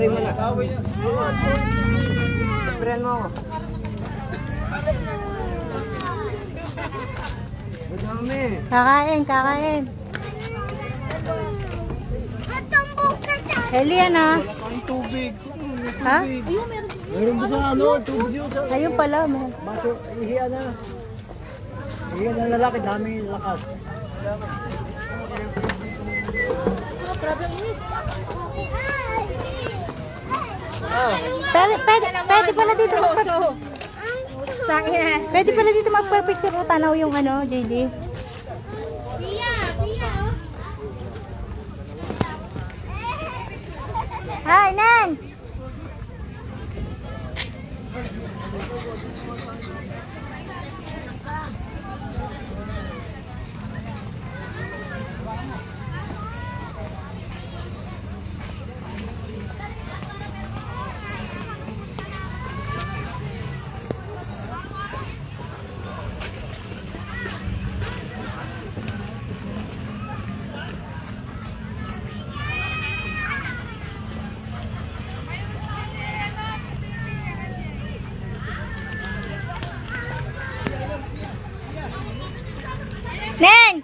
mo na. Sprayan mo ako. Madami. Kakain, kakain. Elian ah. Wala kang tubig. Ha? Meron ba sa ano? Tubig yun. Ayun pala. Man. Baso, ihiya na. Ihiya na lalaki, dami lakas. Pwede pala dito Pwede pala dito magpa-picture o tanaw yung ano, JD. Hi, Nan! Neng!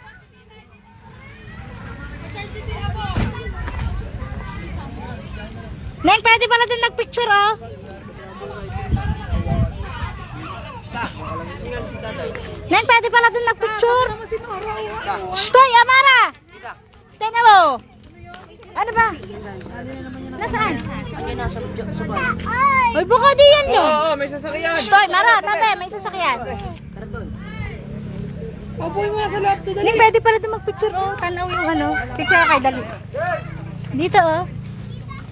Neng, pwede pala din nagpicture, oh. Neng, pwede pala din nagpicture. Stoy, Amara! Tingnan mo. Ano ba? Nasaan? Ay, baka di yan, no? Oo, may sasakyan. Stoy, Mara, tabi, may sasakyan. Apoy mo na sa laptop. Neng, pwede pala din magpicture, oh. Tanaw yung ano. Picture kay Dali. Dito, oh.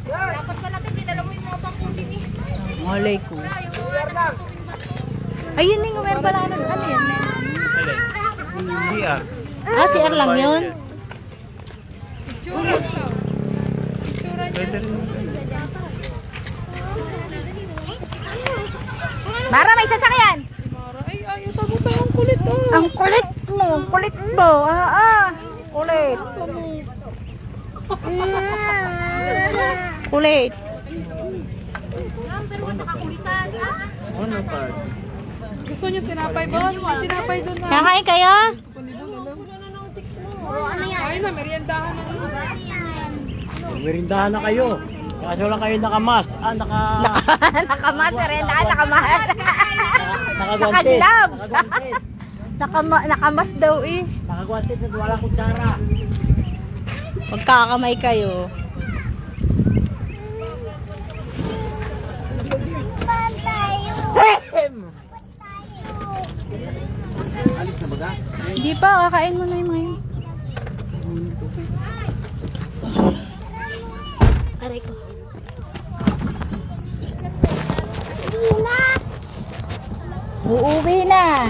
Dapat pala natin, dinala mo yung mga pangkutin eh. Malay ko. Ayun, Neng, meron pala ano yan. Hindi ah. Ah, si R lang yun. Pwede rin. Mara, may sasakyan. Ay, ayaw tago ang kulit oh. Ang kulit mo, kulit mo. Kulit. Kulit. Ano pa? Gusto nyo tinapay ba? May tinapay doon na. Kakain kayo? Ay na, meriendahan na nila. Merindahan na kayo. Kaso lang kayo nakamas. Nakamat, renda, nakamat. Nakagwantes. Naka-gloves. Nakagwantes. Nakamas daw eh. Nakagwantes at wala kutsara. Magkakamay kayo. Alis na baga? Hindi pa, kakain mo na yung mga yun. Aray ko. Uuwi na.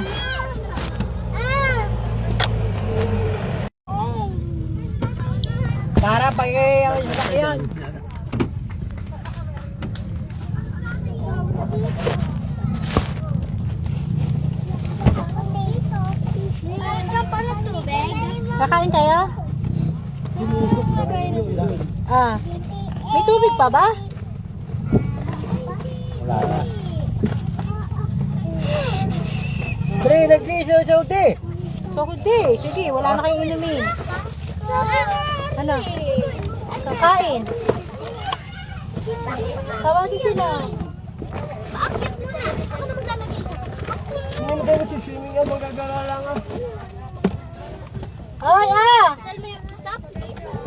Para pag ang sasakyan. Kakain kayo? Ah. May tubig pa ba? Wala na. Pre, nagsisusauti. So, hindi. Sige, wala na kayong inumin. Ano? Kakain. Tawagin sila. Ano ba nagsiswimming yan? Magagala lang ah. Ay, ah! Stop.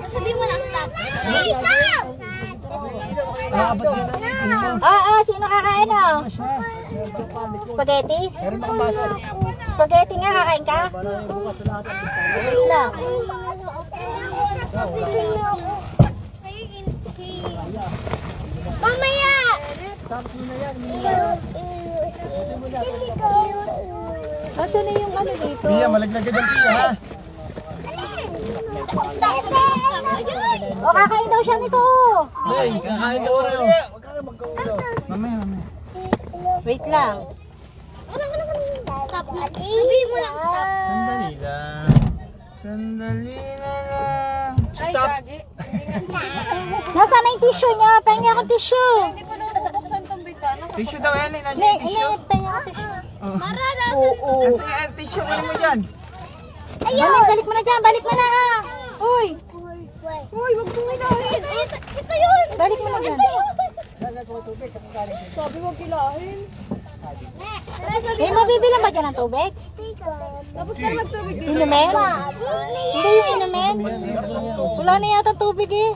Sabihin mo lang stop. Dito! Aabot din ang Sino kakain ah? Spaghetti? Meron bang basa? Spaghetti nga, kakain ka? Bukas na lahat ang pistana. Wait lang. Mamaya! Tapos mo na yan. Asan na yung ano dito? Iya, malaglagan yan siya ha. Stop! O, kakain daw siya nito. Hey, kakain ka oras. Huwag ka magkaulo. Mamaya. Wait lang. Stop. Sabihin mo lang stop. Sandali lang. Sandali na lang. Ay, gagi. Nasaan na yung tissue niya? Pahingi akong tissue. Hindi ko na bubuksan tong bitana. Tissue daw yan, nandiyan Ne, yung tissue. pahingi akong tissue. Mara na. Oo. Kasi yan, tissue, ano mo dyan? Balik mo na dyan, balik mo na. Uy, Uy, wag mong ilahin. Ito yun. balik mo na dyan. Sabi wag kilahin. Eh, mabibilang ba dyan ng tubig? Tapos ka magtubig dito. Inumin? Hindi yung inumin? Wala na yata tubig eh.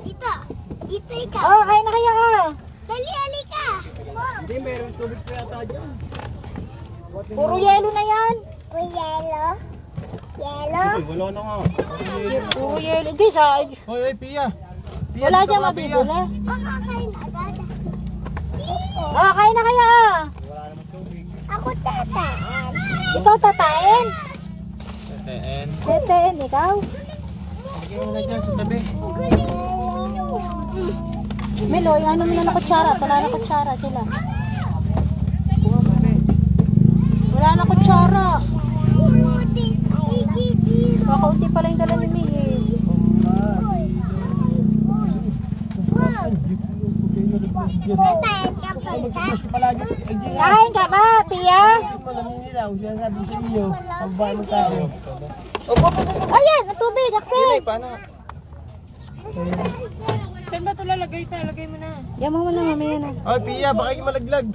Ito. Ito ikaw. Oh, kaya na kaya ah. Dali, halika. Hindi, meron tubig pa yata dyan. Puro yelo na yan. Uy, yellow. Yellow. Ay, wala na nga. Puro yelo. Di sa... Hoy, Pia. Wala dyan mabibili. Makakain agad. Ah, kaya na kaya ah. Wala naman tubig. Ako tataan. Ikaw tatain. Teteen. Teteen, ikaw. Lagay mo na dyan sa tabi. Meloy, ano mo na na kutsara? Wala na kutsara sila. Wala na kutsara. Kakaunti pala yung dala ni Mihi. Kain ka ba, Pia? Manangilaw, siya sabi sa iyo. Pagbano tayo. Ayan, ang tubig, Axel. Paano? Saan ba ito lalagay ito? Lagay mo na. Yaman mo na, mamaya na. Hoy, Pia, baka yung malaglag.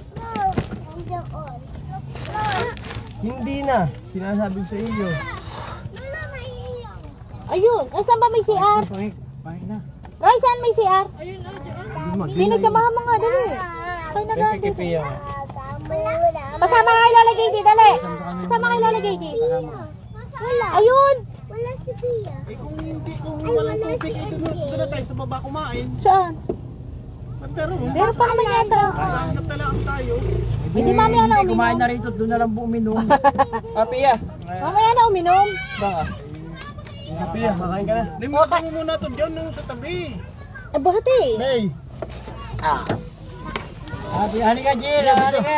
Hindi na. Sinasabi ko sa iyo. Ayun, ay saan ba may CR? Pahing na. Roy, saan may CR? Ayun, oh, dyan. Sinagsamahan mo nga, dali. Kaya na lang. Kay Pia. Pasama ka kay Lola JD, dali. Pasama kay Lola JD. Wala. Ayun. Wala si Pia. Eh kung hindi, kung walang tubig, eh doon na tayo sa baba kumain. Saan? Magkaroon. Meron pa naman yata. Hanap na lang tayo. Hindi mamaya na uminom. Kumain na rito, doon na lang uminom. Ah, Pia. Mamaya na uminom. Baka. Pia, makain ka na. Limutan mo muna ito dyan nung sa tabi. Eh, bakit eh? Hey! Halika, Jill. Halika.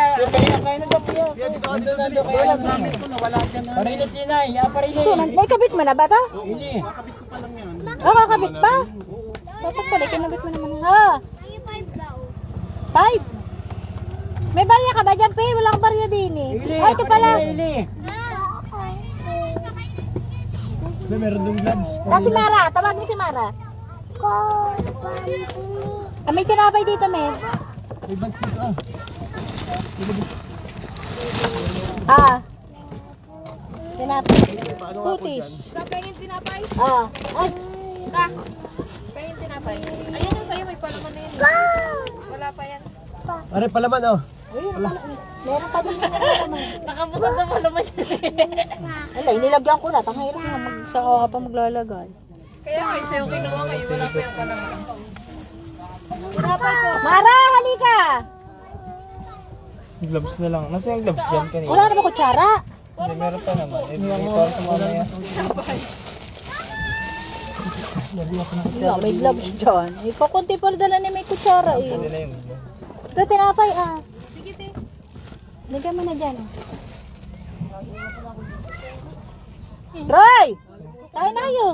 Kain na daw, Pia. Pia, dito ka dito. Kaya lang namin ito, nawala siya na. Parinit yun ay. Parinit. So, may kabit mo na ba to? Hindi. Kakabit ko pa lang yan. Oh, kakabit pa? Dapat pala, kinabit mo naman. Ha? Ay, 5 daw. 5? May barya ka ba dyan, Pin? Wala kang barya din eh. Ay, ito pala. Ili. Meron dong gloves. Si Mara, tawag mo si Mara. Ah, may tinapay dito, Mer. May bags dito ah. Ah. Tinapay. Putis. Pahingin tinapay. Ah. Ay, Ta. Pahingin tinapay. Ayun yung sa'yo, may palaman na yun. Wala pa yan. Pare, palaman oh. meron pa din naman. Nakabukod na palaman yan. Ala, inilagyan ko na. Tangahirap na. Saka ka pa maglalagay. Kaya kayo sa'yo kinuha kayo, wala pa yung palaman. Tinapay ko. Mara, halika! Gloves na lang. Nasa yung gloves dyan kanina? Wala na ba kutsara? Hindi, meron pa naman. Eh, para sa mamaya. Wala, may gloves dyan. Ikaw kunti pala dala ni may kutsara eh. Hindi na yung... Ito, tinapay ah. Lagyan mo na dyan. Roy! Tayo na kayo.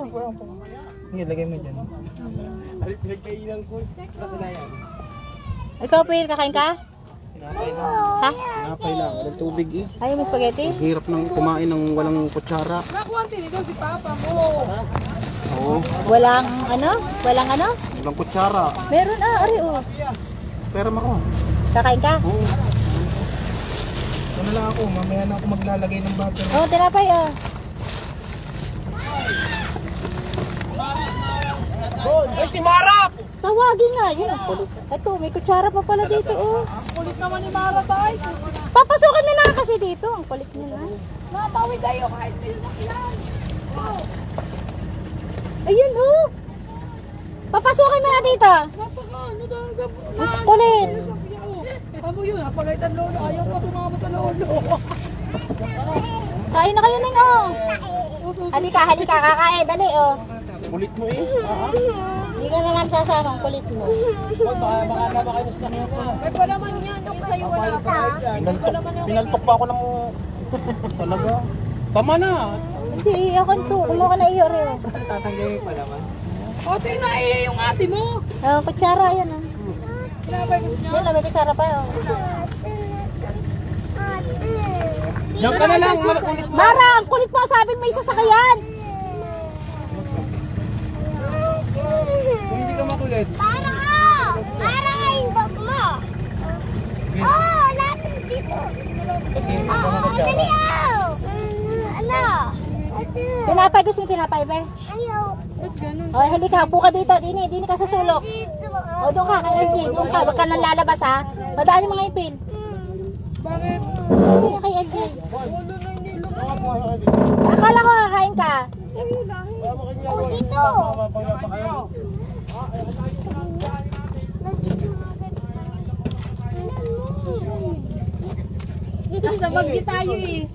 Hindi, lagay mo dyan. Pinagkainan ko. Ikaw, Pil, kakain ka? Ha? Napay lang. Walang tubig eh. Ayaw mo spaghetti? Hirap nang kumain ng walang kutsara. Nakuha tinito si Papa mo. Oo. Walang ano? Walang ano? Walang kutsara. Meron ah, ari oh. Pero ako. Kakain ka? Oo. Ano lang ako. Mamaya na ako maglalagay ng butter. Oh, tinapay ah. Ay, si Mara! Tawagin nga, yun ang kulit. Ito, may kutsara pa pala dito oh. Kulit naman ni Mara tayo. Papasukin mo na kasi dito. Ang kulit niya na. Napawid tayo kahit pinak yan. Ayun oh. Papasukin mo na dito. Napaka, ano daw, Ang kulit. Amo yun, napagaitan lolo. Ayaw ka tumama sa lolo. Kain na kayo ning oh. Halika, halika, kakain. Dali oh. Kulit mo eh. Hindi ka na lang sasama ang kulit mo. Baka na kayo sa kanya pa. May palaman yan. Yung sa'yo wala pa. Pinaltok pa ako ng... Talaga. Tama na. Hindi, ako to. Kumuha ka na iyo rin. Tatanggalin pa naman. Ate, naiya yung ate mo. Kutsara yan ah. Yan na, may kutsara pa yun. Diyan ka na lang, makulit. Mara, ang kulit mo. Sabi may sasakayan. Kung hindi ka makulit. Para ka! Para ka yung dog mo! Oh, lapit dito! Dali ako! Ano? Tinapay, gusto yung tinapay, be. Ayaw! O, halika, upo ka dito. Dini ka sa sulok. Dito! O, doon ka, kay LG. Doon ka, wag ka nang lalabas ha. Madaan yung mga ipin. Bakit? Doon kay LG. Akala ko kakain ka. Oh, dito! Sa bagyo tayo eh.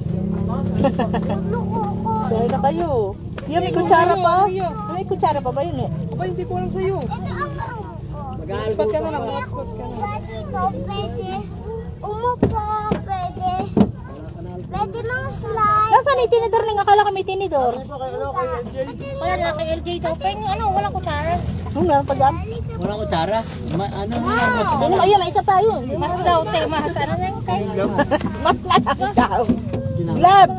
Loko ko! Dahil na kayo. Yan, may kutsara pa. May kutsara pa ba yun eh? Aba, hindi ko alam sa'yo. Ito ang marunong ko! Spot ka na lang, spot ka na. Dito, pwede. Umupo, pwede. Pwede mang slide. Nasaan yung tinidor na? Akala ko may tinidor. Wala na kay LJ to. Pengi, ano, walang kutsara. Meron pa dyan. Walang kutsara. Ano Ayun, ayun, may isa pa yun. Mas daw, te, mas ano na yung kay. Mas daw. Glove.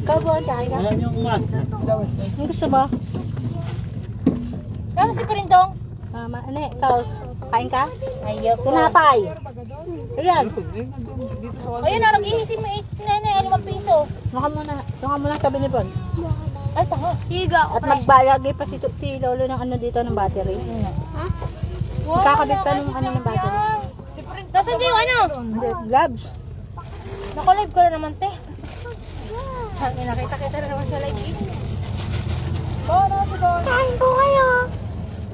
Kabon, tayo na. Alam yung mas. Ang gusto mo? Kano si Perindong? Ano eh, ikaw, kain ka? Ayoko. Tinapay. Ayan. Ayun na, nag-ihisim mo 5 piso. Naka muna tabi ni Bon. Ay, taho. Higa At magbalagay pa si Lolo ng ano dito ng battery. Ha? Kakabit pa ng ano ng battery. Sasabi yung ano? Hindi, gloves. Naka-live ka na naman, te. Nakita-kita na naman sa live. Kain po kayo.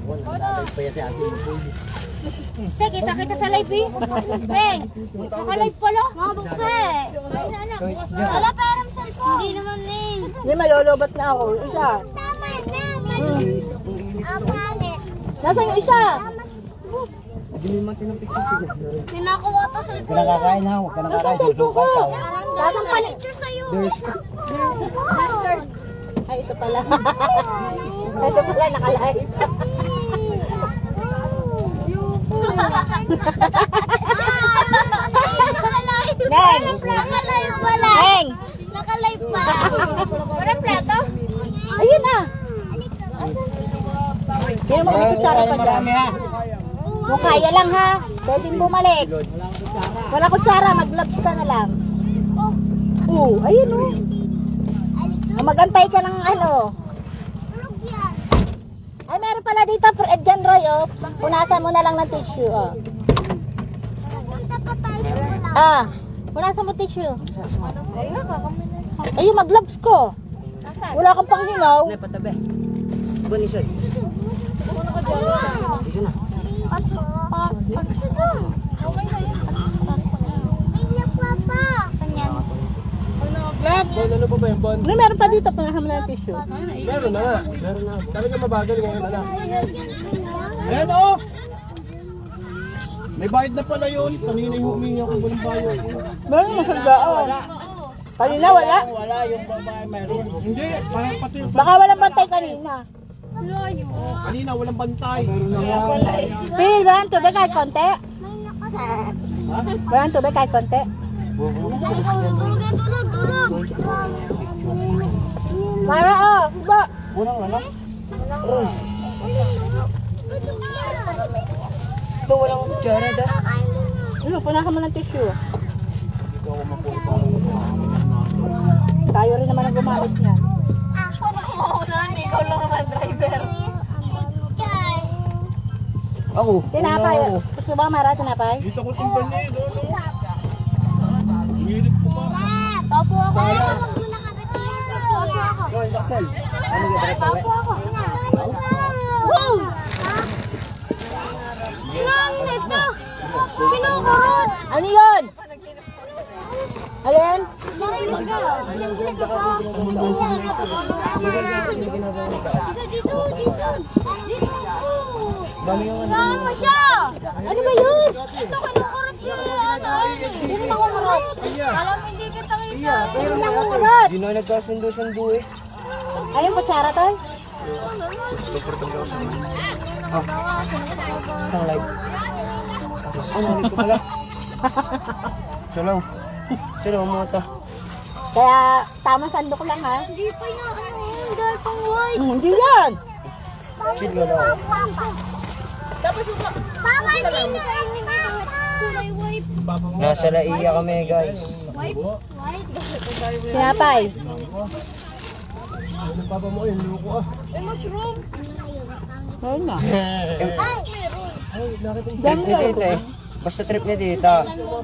Wala. Pa yan si ate mo. Te, kita sa live eh. Te, naka-live pala. Mga bukse. Wala parang cellphone. Hindi naman eh. Hindi, malolobat na ako. Isa. Tama na, mali. Ang pangit. Nasaan yung isa? Pinakuha to sa Huwag ka nakakain ha. Huwag ka nakakain. Susukay ka. Nasaan pala? Picture sa'yo. Ay, ito pala. Ito pala, nakalive. Neng! Naka-live pala. Neng! Naka-live pala. Walang plato? Ayun na! Hindi mo may kutsara pa dyan. Kung kaya lang ha, pwedeng bumalik. Wala kutsara, mag-gloves ka na lang. Oo, ayun o. Magantay ka ng ano. Ay, meron pala dito, dyan Roy, oh. Punasan mo na lang ng tissue, oh. Punta pa tayo sa wala. Ah, punasan mo tissue. Ayun, mag-gloves ko. Wala kang panghinaw. Patabi. Bunisoy. Dito na. Ano pa ba yung bond? Ano, meron pa dito, punasan mo na ng tissue. Meron na nga. Meron na. Sabi niya mabagal ngayon na lang. Ayan o! May bayad na pala yun. Kanina yung humingi ako ng bayad. Meron na sandaan. Kanina wala. Wala yung babae meron. Hindi, parang pati. Baka walang bantay kanina. Kanina walang bantay. Pil, walang tubig kahit konti. Walang tubig kahit konti. Para oh, ba? Unang anak. Ito walang kutsara da. Ano, punasan mo ng tissue. Ikaw ako mapunta. Tayo rin naman ang gumamit niya. Ikaw lang naman driver. Ako. Tinapay. Gusto ba Mara, tinapay? Dito ko timban niya eh. Hirip ko pa. Tapo ako. Huwag mo nakarating. Tapo ako. Roy, Daxel. Ano yung direct away? Tapo ako. Wow! Sinangin na ito. Sinukot. Ano yun? Alin? Tama siya! Ano ba yun? Ito kinukurot siya. Ano? Hindi mo nakukurot. Alam mo, hindi kita kita. Hindi na nagkasundo-sundo eh. Ayun, kutsara to. Comfortable ako sa inyo. Ah. Ang live. Ang live ko pala. Salaw. Salaw mo ito. Kaya, tamang sandok lang ha. Hindi pa na ano, dahil pang white. Hindi yan. Chill ka daw. Tapos ito. Baka hindi kainin ito. Kulay white. Nasa Laiya kami guys. White? White? Sinapay. Papa mo yun, luko ah. Ayun na. Trip niya dito eh. Basta trip niya dito.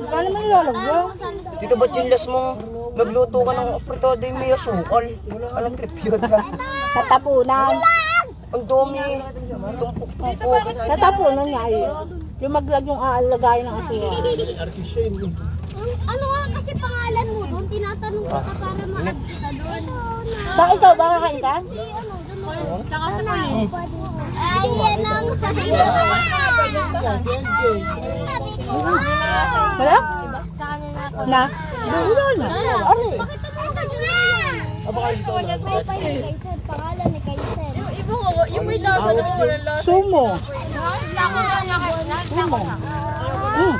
Paano man nilalagyan? Dito ba't yung last mo? Nagluto ka ng apretado yung may asukal. Alam trip yun lang. Sa tapunan. Ang dumi. Tumpok-tumpok. Sa tapunan niya eh. Yung maglag yung aalagay ng asura. Ano nga kasi pangalan mo doon? Tinatanong ka para ma-add kita doon. Bakit ikaw? Baka kain ka? Si ano, doon. Tsaka sa kulit. Ay, yan ang sabi ko. Wala? Kanina ako. Na? Wala na. Ano? Bakit mo Kaysen, pangalan ni Kaysen. Iba ko, yung may lasa na wala lasa. Sumo. Sumo. Hmm.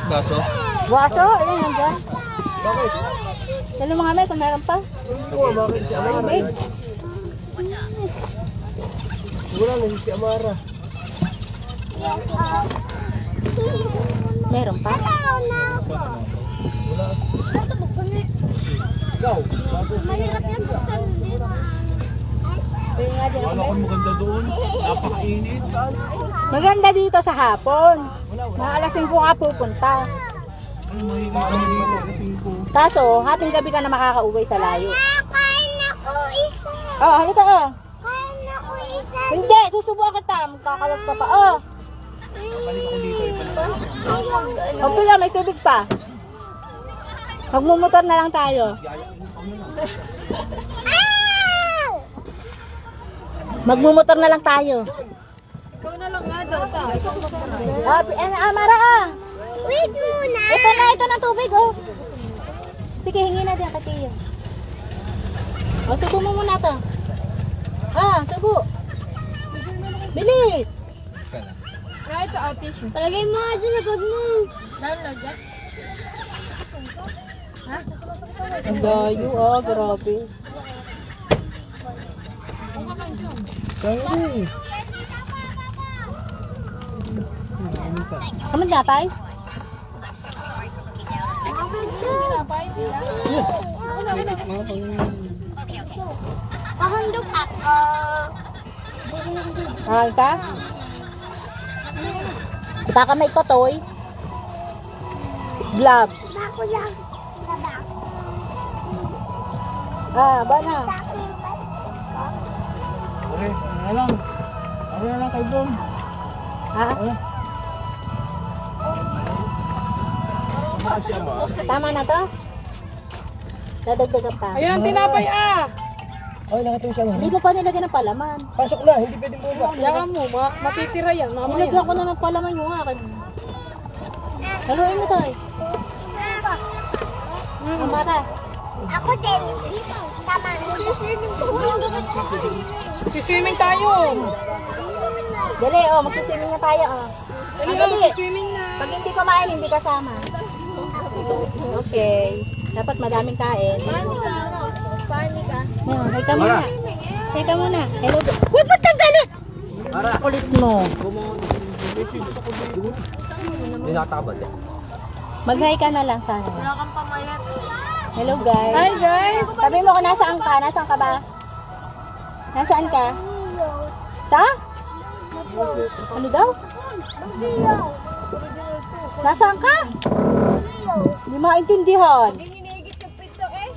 Baso? Waso? Ayun nandiyan. Dalo mga may kung meron pa. Bakit si Amara? Wala na si Amara. Meron pa. Ikaw? Mahirap yan buksan. Ayun nga din ako. Maganda doon. Napakainit. Maganda dito sa hapon. Mga alas 5 ka pupunta. Kaso, hating gabi ka na makakauwi sa layo. Kain ako isa. Oh, halika oh. Kain ako isa. Hindi, susubukan kita. Magkakalat ka pa. Oh. Okay lang, may tubig pa. Magmumotor na lang tayo. Magmumotor na lang tayo. Ikaw na lang nga daw, ta. Amara ah. Wait muna. Ito na tubig oh. Sige, hingi na din kay Tiyo. O, tubo mo muna to. Ah, tubo. Bilis. Na ito, tissue. Talagay mo nga dyan sa bag mo. Download dyan. Ang dayo ah, grabe. Sorry. Kamu datay? Pahandog ako. Ay ka? Baka may kotoy. Gloves. Bako lang. Ah, ba na? Okay, ano lang. Ano na lang kay Bon. Ha? Tama na to? Dadagdagan pa. Ayun ang tinapay ah! Ay, nakatayo siya. Hindi mo pa nilagyan ng palaman. Pasok na, hindi pwedeng bumaba. Yakan mo, matitira yan. Mamaya. Nilagyan ko na ng palaman yung akin. Haluin mo tayo. Amara. Ako din. Tama. Siswimming tayo. Dali, oh, magsiswimming na tayo, oh. Dali, Dali. swimming na. Pag hindi kumain, hindi kasama. Okay. Dapat madaming kain. Paani ka? Yan, hay ka muna. Hay ka muna. Hello. Huwag mo tanggalin! Kulit mo. Hindi nakatakabad eh. Mag-hi ka na lang sana. Wala kang pamalit. Hello, guys. Hi guys! Sabi mo kung nasaan ka. Nasaan ka ba? Nasaan ka? Sa? Ano daw? Nasaan ka? Hindi maintindihan. Hinihigit yung pito eh.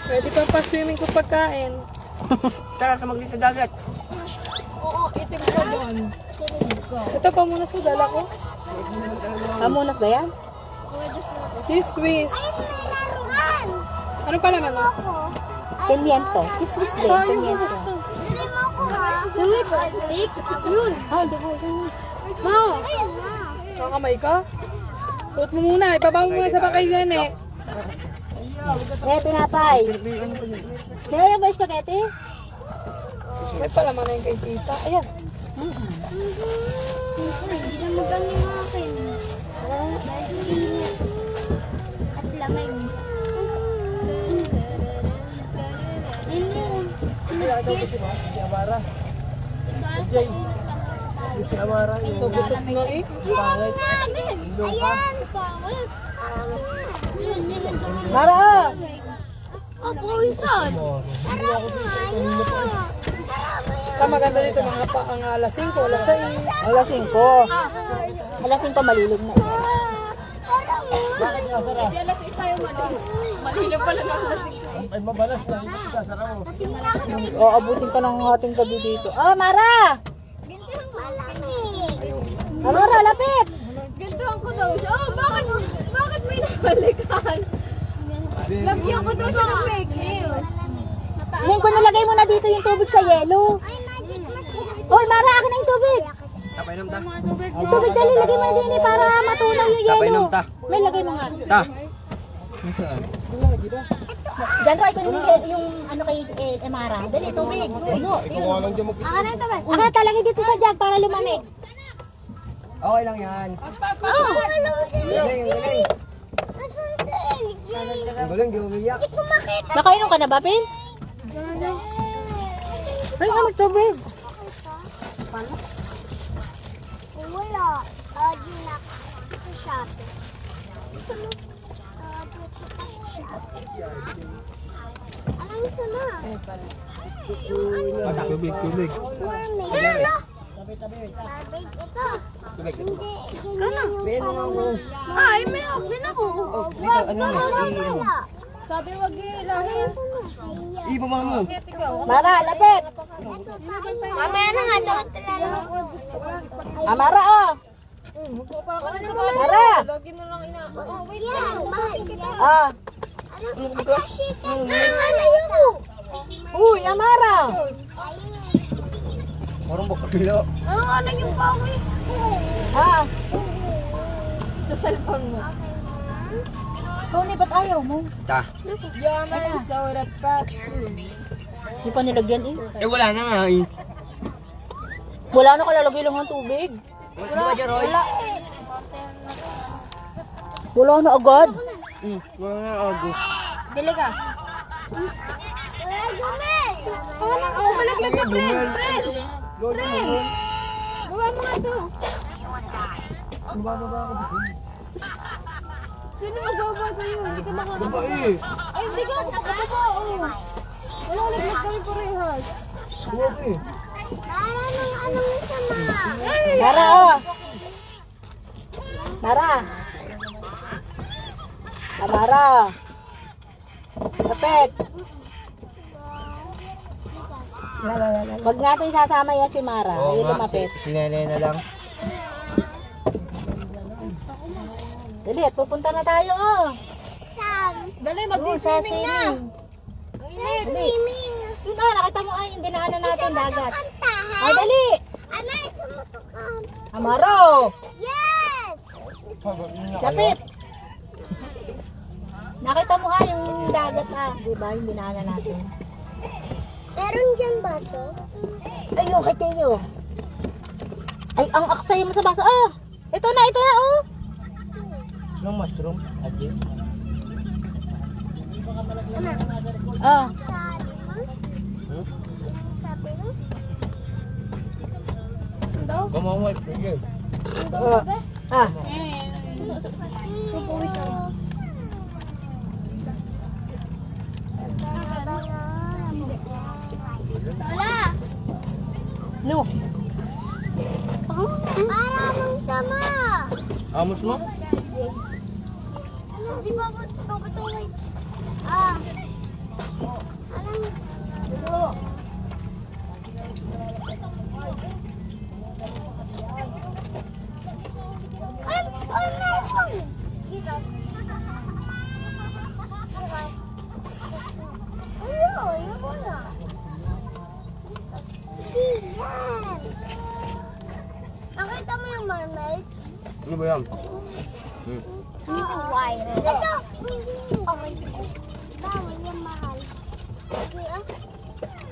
Pwede pa pa-swimming ko pagkain. Tara, sa magli sa dagat. Oo, itim ka doon. Ito pa muna sa dala ko. Pamunot ba yan? Si Swiss. Ano pa naman? Pimiento. Kiswis din. Pimiento. Dumi plastic. Yun. Ah, di ba? Mo. Nakakamay ka? Suot mo muna, ibaba mo muna sa bakay yan eh. Tinapay. Deo yung ba spaghetti? May palaman na yung kay tita. Ayan. Hindi na maganda yung akin. Dahil init. At lamig. Yun yun. Init. Dahil sa init lang. So gusto mo eh. Ayan, pangos. Yun, yun. Mara! Opo, isan. Tara mo nga. Maganda dito mga pa ang alas 5, alas 6. Alas 5. Alas 5 malilog na. Alas 6 tayo manos. Malilog pala na alas 5. O, abutin ka ng ating gabi dito. Oh, Mara! Ganito ang malamig. Mara, lapit! Gantuhan ko daw siya. Oh, bakit may nahalikan? Lagyan ko daw siya ng fake news. Ling, kung nilagay mo na dito yung tubig sa yelo. Ay, magic mask. Oy, Mara, akin na yung tubig. Tapainom ta. Yung tubig dali, lagay mo na din eh, para matunaw yung yelo. Tapainom ta. May lagay mo nga. Ta. Diyan, Roy, kunin yung ano kay Mara. Dali, tubig. Ano? Akin na ito ba? Akin na talaga dito sa jug para lumamig. Okay lang yan. Galing, galing. Galing, di umiyak. Nakainom ka na ba, Pin? Ay, nga magtubig. Wala. Di na sa shopping. Anong isa na? Tubig, tubig. Ano na? Barbate ito. Tubig, ito. Hindi. Gana. Meron nga mo. Ay, may oxygen ako. Dito, ano nga? Wala. Sabi wag ilahin. Ibaba mo. Mara, lapit. Mamaya na nga daw. Mara, oh. Mara. Lagi na lang ina. Oh, wait lang. Bakit kita? Ah. Ano yun? Uy, Amara. Marong bakilo. Ano yung bawi? Ah. Sa cellphone mo. Tony, ba't ayaw mo? Ta. You're my soda pop. Hindi pa nilagyan eh. Eh, wala na nga eh. Wala na, kalalagay lang ng tubig. Wala ba dyan, Roy? Wala na agad. Wala na agos. Bili ka. Wala gumel. Oh, malaglag na friends. Gawa mo nga to. Sino magbaba sa'yo? Hindi ka makakababa. Babae. Ay, hindi ka. Nakababa, oh. Wala, naglag kami parehas. Babae. Para ng anong sama. Mara, oh. Mara. Mara. Lapit. Wag natin sasama yan si Mara. Oo Ayun nga, lumapit. si Nene na lang. Dali, at pupunta na tayo, oh. Sam. Dali, Sa mag-swimming na. swimming. Swimming. Yun, oh, nakita mo ay, yung dinaanan natin dagat. Kantahan. Ay, dali. Ano yung sumutukan? Amaro. Yes! Lapit. Nakita mo ha yung dagat di ba? Yung dinaanan natin. Meron dyan baso? Ayun, kay Teo. Ay, ang aksay mo sa baso. Ah, ito na, oh. Anong mushroom? Adi? Ah, Sabi mo? Gumaway ko yun. ah. Wala! No. Para mong sama! Amos mo? Ano, di ba patungay? Ah! Alam Nakita mo yung mermaid? Ano ba yan? Hindi wine. Ito. Bawal yung mahal.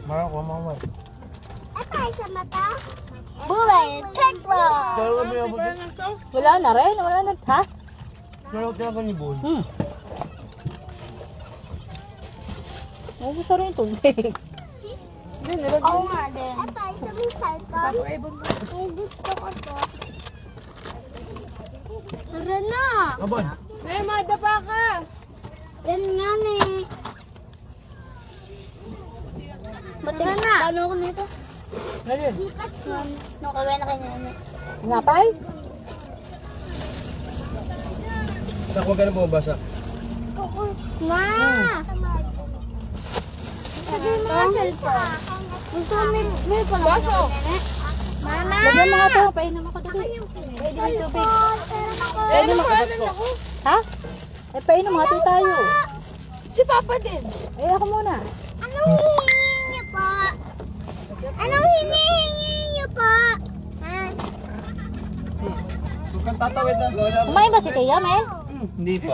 Mahal ko, mahal. Ito ay sa mata. Buhay, teklo. Pero kami abot. Wala na rin, wala na. Ha? Pero kaya ni Boy. Gusto rin yung tubig. Oo nga din. Ito ay sa misal pa. Ay, gusto ko to. Tara na. Abon. May madapa ka. Yan nga eh. Tara na. Paano ako nito? Ngayon. No, kagaya na kanya. Ngapay? Huwag ka na bumabasa. Nga! Sabi mo nga cellphone. Gusto mo may baso. Mama! Lagyan mo nga ito, painom ako dito. Pwede may tubig. Painom ako. Ha? Eh, painom nga ito tayo. Si Papa din. Eh, ako muna. Anong hinihingi niyo po? Anong hinihingi niyo po? Ha? Huwag kang tatawid na. Kumain ba si Tia, Mel? Hindi pa.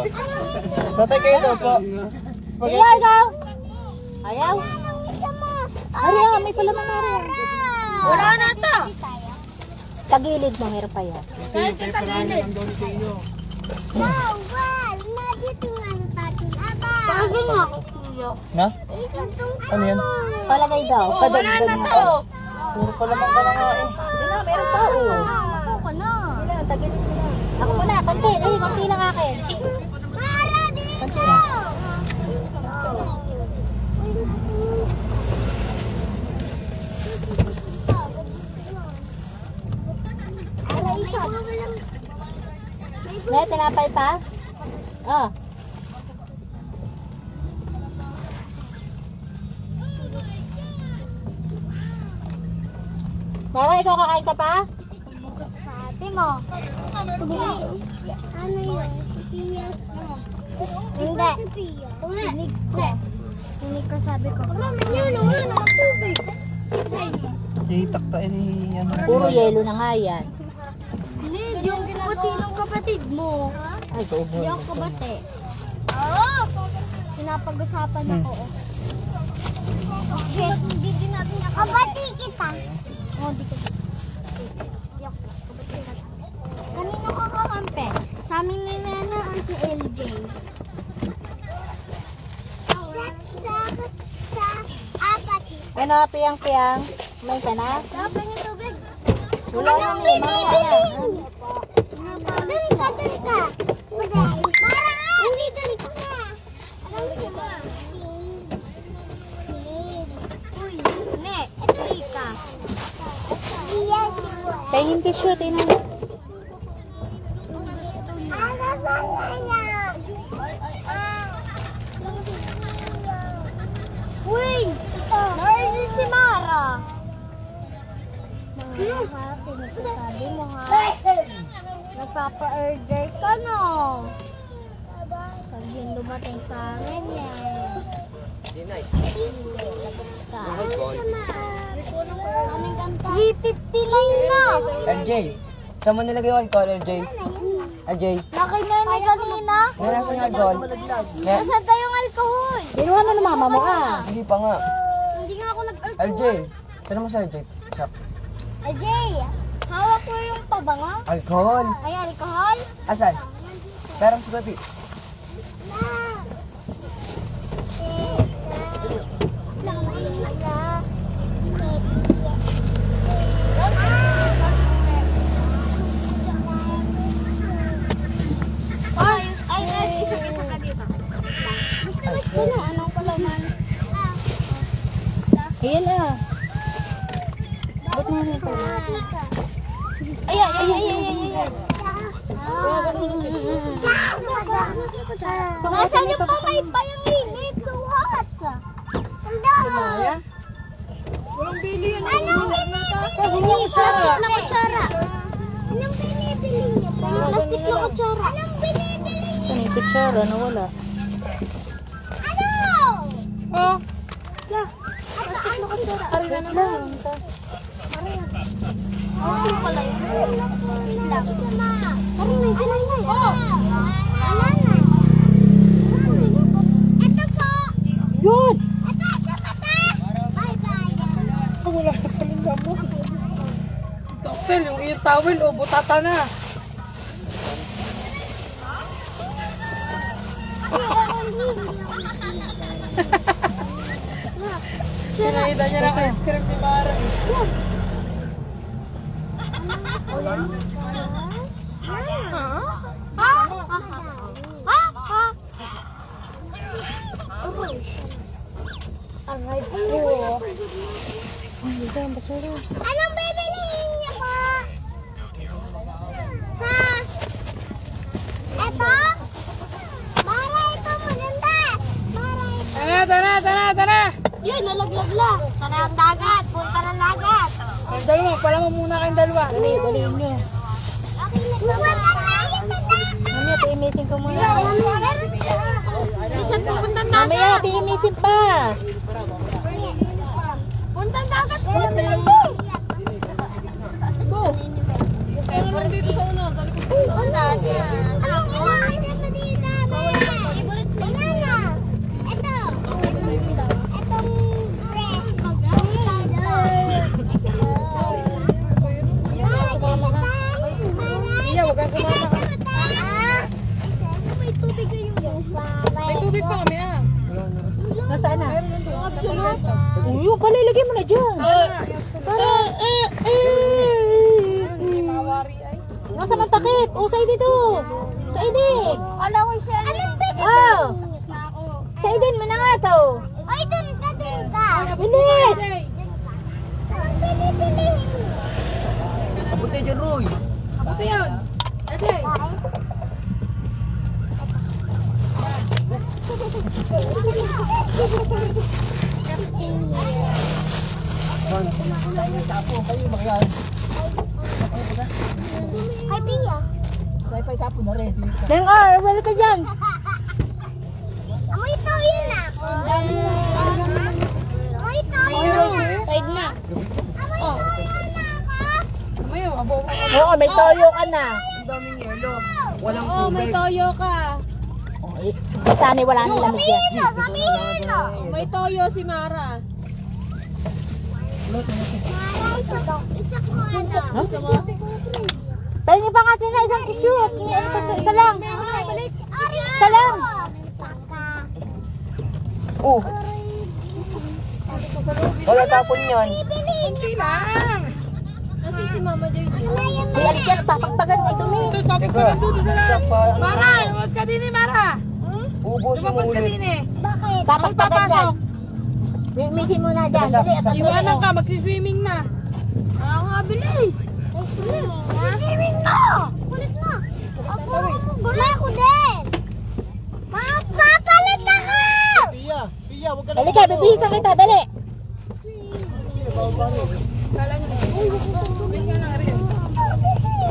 Tatay kayo daw po. Tia, ikaw? Ayaw? Anong isa mo? Ariya, may palaman na rin. Wala na to. Tagilid mo, meron pa yan. Kahit sa tagilid. Bawal! Na dito nga sa tatin. Aba! Pagin nga ako, kuya. Na? Ito tong Ano yan? Palagay daw. Oh, wala na to. Puro palaman ka na nga eh. Hindi na, meron pa. Ako ka na. Wala, tagilid mo na. Ako muna, konti. Eh, konti lang akin. Mara dito! Aray, isa. May tinapay pa? Oh. Mara, ikaw kakain ka pa? Sa ate mo. Ano yun? Si Pia. Hindi. Tinig ko. Tinig ko sabi ko. Mami, yun. Wala na tubig. Itakta eh. Ano? Puro yelo na nga yan. Hindi, yung kabati ng kapatid mo. Ay, kaubo. Hindi ako kabati. Oo! Pinapag-usapan ako. Okay. Hindi din natin kabati kita. Oo, hindi ko. Kanino ka kakampi? Sa amin ni Nana ang si LJ. Sa apat. Ay, napiyang-piyang. May ka na? Dapat yung tubig. Wala Anong na, binibilin? Dun ka, dun ka. Parang hindi dun ka na. Anong siya? Uy, ne, ito ika. Yes, Pahingin tissue, tinan. ano ba niya? Uy, narinig si Mara. Sabi mo ha, nagpapa-order ka no. Pag yun dumating sa amin yan. Kaming ganta. 359 na. LJ, saan mo nilagay yung alcohol, LJ? LJ, Nakinene kanina. nilagay ko yung alcohol. Nasaan tayong alcohol? Binuha na ng mama mo ah. Hindi pa nga. Hindi nga ako LJ, nag-alcohol. saan mo sa LJ? Shop. Ajay, hawak mo yung pabango. Alcohol. Ay, alcohol. Asan? Pero si Papi. Isa ka dito. Gusto na, anong palaman? Ayan ah. Ba't mo na ito? Nasaan yung pamay pa yung init? So hot. Ando! Anong binibili niyo? Plastic na kutsara. Anong binibili niyo? Plastic na kutsara. Anong binibili niyo? Saan yung kutsara? Nawala. Ano? Oh. Plastic na kutsara. Wait lang. Ano pala yun? Wait lang. Parang may pinay na. Ano? Sel, yung iyong towel, o, butata na. Sinahida niya ng ice cream ni Mara. Anong bibilihin niyo po? Ha? Eto? Mara, ito maganda. Mara, ito. Tara! Yun, nalaglag la. Tara ang dagat. Punta ng dagat. Ang dalawa, pala mo muna kayong dalawa. Dalihin nyo. Pupunta tayo sa dagat. Mamaya, timisin ko muna. Isa pupunta ng Mamaya, dagat. timisin pa. Punta ng dagat. Bilisin. Meron dito sa uno. Punta niya. Anong inaanap mo dito? Banana. Ito. Itong bread. Iya, wag kang sumama ka. May tubig kayo. May tubig pa kami ah. Nasaan na? Absolute. Uy, yung pala, ilagay mo na dyan. Hindi mawari ay. Nasa ng takip. O, sa dito. Sa idin. Alam ko siya. Anong pwede? Oh, sa idin mo na nga to. Ay, dun ka. Bilis. Ang pinibilihin mo. Kabuti dyan, Roy. Buti yun. Ede. Ay, Pia. Then, wala ka dyan. Amoy toyo na. Amoy toyo na. Side na. Amoy toyo na ako. Mayo, abo. Oo, may toyo ka na. Ang daming yelo. Walang Oh, may tubig. toyo ka. Sana wala nang lamig yan. Hilo, mamihilo. May toyo si Mara. Isa ko ano. Gusto mo? Tayo pa nga na isang tissue. Isa lang. Isa lang. Oh. Wala tapon yan. Kunti lang. Kasi si Mama Joy. May aligyan, papagpagan mo dumi. Ito, topic pa lang dito sa lang. Parang Mara, lumas ka din eh, Mara. ubusin mo Lumabas ka ulit. din eh. Bakit? Papagpagan dyan. Misin mo na dyan. Dali, at Iwanan ka, magsiswimming na. Oo nga, bilis. Swimming na. Kulit na. Ako, gulay ko din. Mapapalit ako! Halika, bibihisan kita, dali. Kala niyo, uy, tubig ka na rin.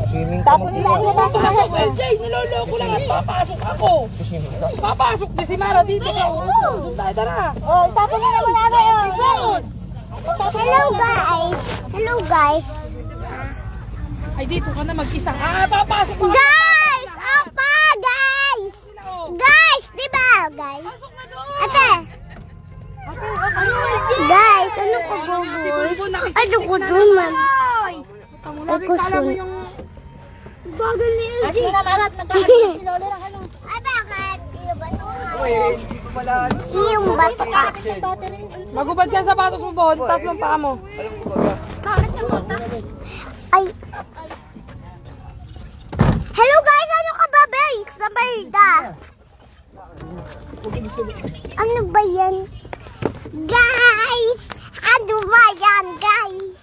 Swimming ka Tapos nila, Papasok, LJ, niloloko lang at papasok ako. Swimming ka. Papasok din si Mara dito sa ulo. Doon tayo, tara. Oh, tapos na naman namin. Isod. Hello guys. Hello guys. Ay, dito ka na mag-isa. Papasok na. Guys! Opa, guys! Guys, di ba guys? Ate! Guys, ano ko buboy? Ano ko dun, man? Lagi kala mo yung Bagal ni Kasi na marat, nagkakaroon si Lolo ng ano. Ay, bakit? Iyo ba ito? Uy, hindi ko pala. Iyong bato ka. magubad yan sapatos mo, Bon. Taas mo ang paa mo. Alam ko ba? Bakit napunta? Ay. Hello guys, ano ka ba, guys? Sa Berda. Ano ba yan? Guys! Ano ba yan, guys?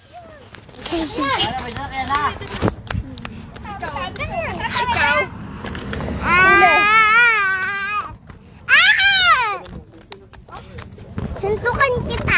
Ikaw. Suntukan kita.